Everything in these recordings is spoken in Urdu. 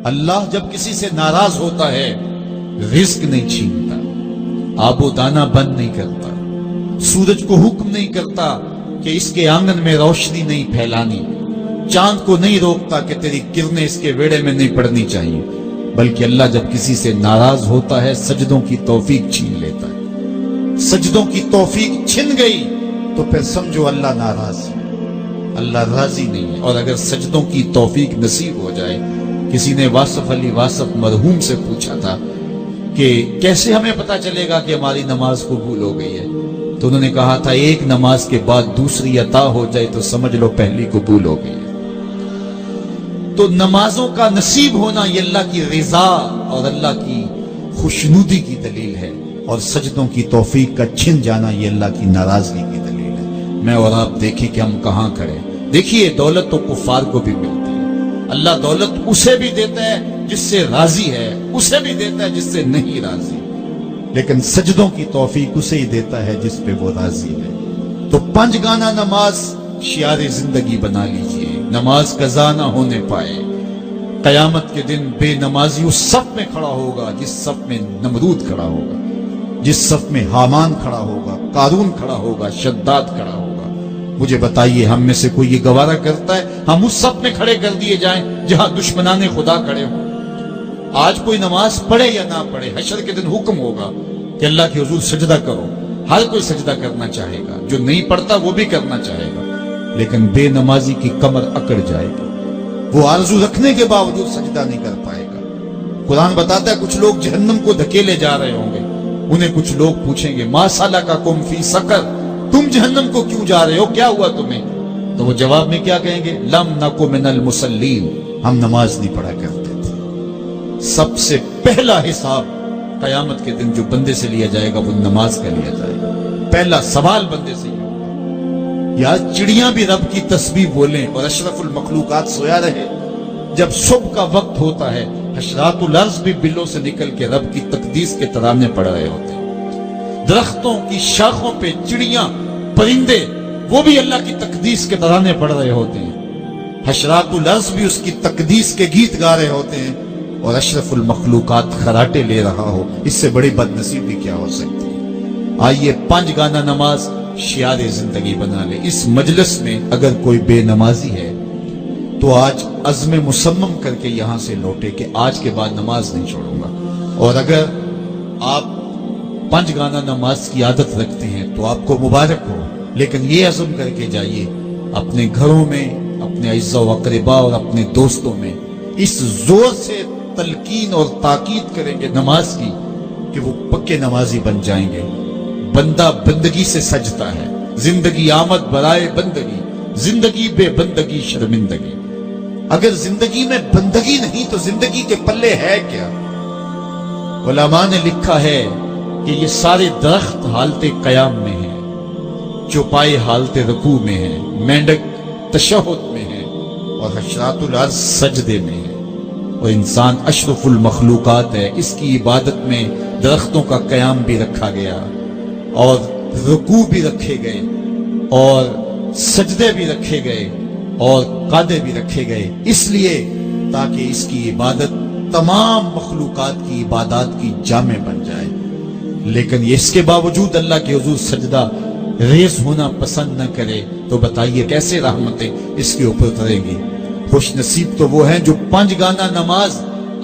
اللہ جب کسی سے ناراض ہوتا ہے رزق نہیں چھینتا، آب و دانہ بند نہیں کرتا، سورج کو حکم نہیں کرتا کہ اس کے آنگن میں روشنی نہیں پھیلانی، چاند کو نہیں روکتا کہ تیری کرنیں اس کے ویڑے میں نہیں پڑنی چاہیے، بلکہ اللہ جب کسی سے ناراض ہوتا ہے سجدوں کی توفیق چھین لیتا ہے۔ سجدوں کی توفیق چھن گئی تو پھر سمجھو اللہ ناراض ہے، اللہ راضی نہیں ہے۔ اور اگر سجدوں کی توفیق نصیب ہو جائے، کسی نے واصف علی واصف مرحوم سے پوچھا تھا کہ کیسے ہمیں پتا چلے گا کہ ہماری نماز قبول ہو گئی ہے، تو انہوں نے کہا تھا ایک نماز کے بعد دوسری عطا ہو جائے تو سمجھ لو پہلی قبول ہو گئی ہے۔ تو نمازوں کا نصیب ہونا یہ اللہ کی رضا اور اللہ کی خوشنودی کی دلیل ہے، اور سجدوں کی توفیق کا چھن جانا یہ اللہ کی ناراضگی کی دلیل ہے۔ میں اور آپ دیکھیں کہ ہم کہاں کھڑے۔ دیکھیے دولت تو کفار کو بھی ملتی ہے، اللہ دولت اسے بھی دیتا ہے جس سے راضی ہے، اسے بھی دیتا ہے جس سے نہیں راضی، لیکن سجدوں کی توفیق اسے ہی دیتا ہے جس پہ وہ راضی ہے۔ تو 5 گانا نماز شعار زندگی بنا لیجئے، نماز قضا نہ ہونے پائے۔ قیامت کے دن بے نمازی اس صف میں کھڑا ہوگا جس صف میں نمرود کھڑا ہوگا، جس صف میں حامان کھڑا ہوگا، قارون کھڑا ہوگا، شداد کھڑا ہوگا۔ مجھے بتائیے ہم میں سے کوئی یہ گوارا کرتا ہے ہم اس صف میں کھڑے کر دیے جائیں جہاں دشمنان خدا کھڑے ہوں؟ آج کوئی نماز پڑھے یا نہ پڑھے، حشر کے دن حکم ہوگا کہ اللہ کے حضور سجدہ کرو، ہر کوئی سجدہ کرنا چاہے گا، جو نہیں پڑھتا وہ بھی کرنا چاہے گا، لیکن بے نمازی کی کمر اکڑ جائے گی، وہ آرزو رکھنے کے باوجود سجدہ نہیں کر پائے گا۔ قرآن بتاتا ہے کچھ لوگ جہنم کو دھکیلے جا رہے ہوں گے، انہیں کچھ لوگ پوچھیں گے ما سلککم فی سقر، تم جہنم کو کیوں جا رہے ہو، کیا ہوا تمہیں؟ تو وہ جواب میں کیا کہیں گے؟ لم نکو من المصلین، ہم نماز نہیں پڑھا کرتے تھے۔ سب سے پہلا حساب قیامت کے دن جو بندے سے لیا جائے گا وہ نماز کا لیا جائے گا۔ پہلا سوال بندے سے یہ ہوگا۔ یا چڑیاں بھی رب کی تسبیح بولیں اور اشرف المخلوقات سویا رہے، جب صبح کا وقت ہوتا ہے حشرات الارض بھی بلوں سے نکل کے رب کی تقدیس کے ترانے پڑھ رہے ہوتے ہیں۔ درختوں کی شاخوں پہ چڑیاں پرندے وہ بھی اللہ کی تقدیس کے ترانے پڑھ رہے ہوتے ہیں، حشرات الارض بھی اس کی تقدیس کے گیت گا رہے ہوتے ہیں، اور اشرف المخلوقات خراٹے لے رہا ہو، اس سے بڑی بد نصیبی کیا ہو سکتی ہے؟ آئیے 5 گانا نماز شعار زندگی بنا لے۔ اس مجلس میں اگر کوئی بے نمازی ہے تو آج عزم مصمم کر کے یہاں سے لوٹے کہ آج کے بعد نماز نہیں چھوڑوں گا، اور اگر آپ 5 گانا نماز کی عادت رکھتے ہیں تو آپ کو مبارک ہو، لیکن یہ عزم کر کے جائیے اپنے گھروں میں، اپنے اعزاء و اقرباء اور اپنے دوستوں میں اس زور سے تلقین اور تاکید کریں گے نماز کی کہ وہ پکے نمازی بن جائیں گے۔ بندہ بندگی سے سجتا ہے، زندگی آمد برائے بندگی، زندگی بے بندگی شرمندگی۔ اگر زندگی میں بندگی نہیں تو زندگی کے پلے ہے کیا؟ علماء نے لکھا ہے کہ یہ سارے درخت حالت قیام میں ہیں، چوپائے حالت رکوع میں ہیں، مینڈک تشہد میں ہے، اور حشرات الارض سجدے میں ہے، اور انسان اشرف المخلوقات ہے۔ اس کی عبادت میں درختوں کا قیام بھی رکھا گیا، اور رکوع بھی رکھے گئے، اور سجدے بھی رکھے گئے، اور قعدے بھی رکھے گئے، اس لیے تاکہ اس کی عبادت تمام مخلوقات کی عبادات کی جامع بن جائے۔ لیکن اس کے باوجود اللہ کے حضور سجدہ ریز ہونا پسند نہ کرے تو بتائیے کیسے رحمتیں اس کے اوپر اتریں گی؟ خوش نصیب تو وہ ہیں جو 5 گانا نماز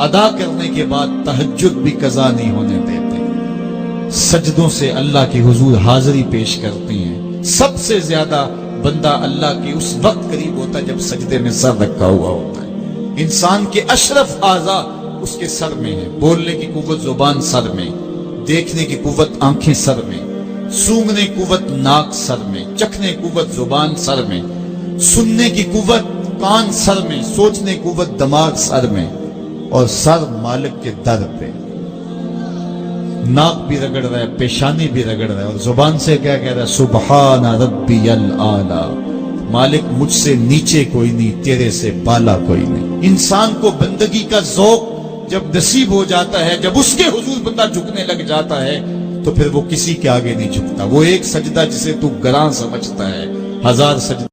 ادا کرنے کے بعد تہجد بھی قضا نہیں ہونے دیتے، سجدوں سے اللہ کے حضور حاضری پیش کرتے ہیں۔ سب سے زیادہ بندہ اللہ کے اس وقت قریب ہوتا ہے جب سجدے میں سر رکھا ہوا ہوتا ہے۔ انسان کے اشرف اعضاء اس کے سر میں ہے، بولنے کی قوت زبان سر میں، دیکھنے کی قوت آنکھیں سر میں، سونگنے کی قوت ناک سر میں، چکھنے کی قوت زبان سر میں، سننے کی قوت کان سر میں، سوچنے کی قوت دماغ سر میں، اور سر مالک کے در پہ۔ ناک بھی رگڑ رہا ہے، پیشانی بھی رگڑ رہا ہے، اور زبان سے کیا کہہ رہا ہے؟ سبحان ربی الاعلی، مالک مجھ سے نیچے کوئی نہیں، تیرے سے بالا کوئی نہیں۔ انسان کو بندگی کا ذوق جب نصیب ہو جاتا ہے، جب اس کے حضور بندہ جھکنے لگ جاتا ہے تو پھر وہ کسی کے آگے نہیں جھکتا۔ وہ ایک سجدہ جسے تو گراں سمجھتا ہے، 1000 سجدہ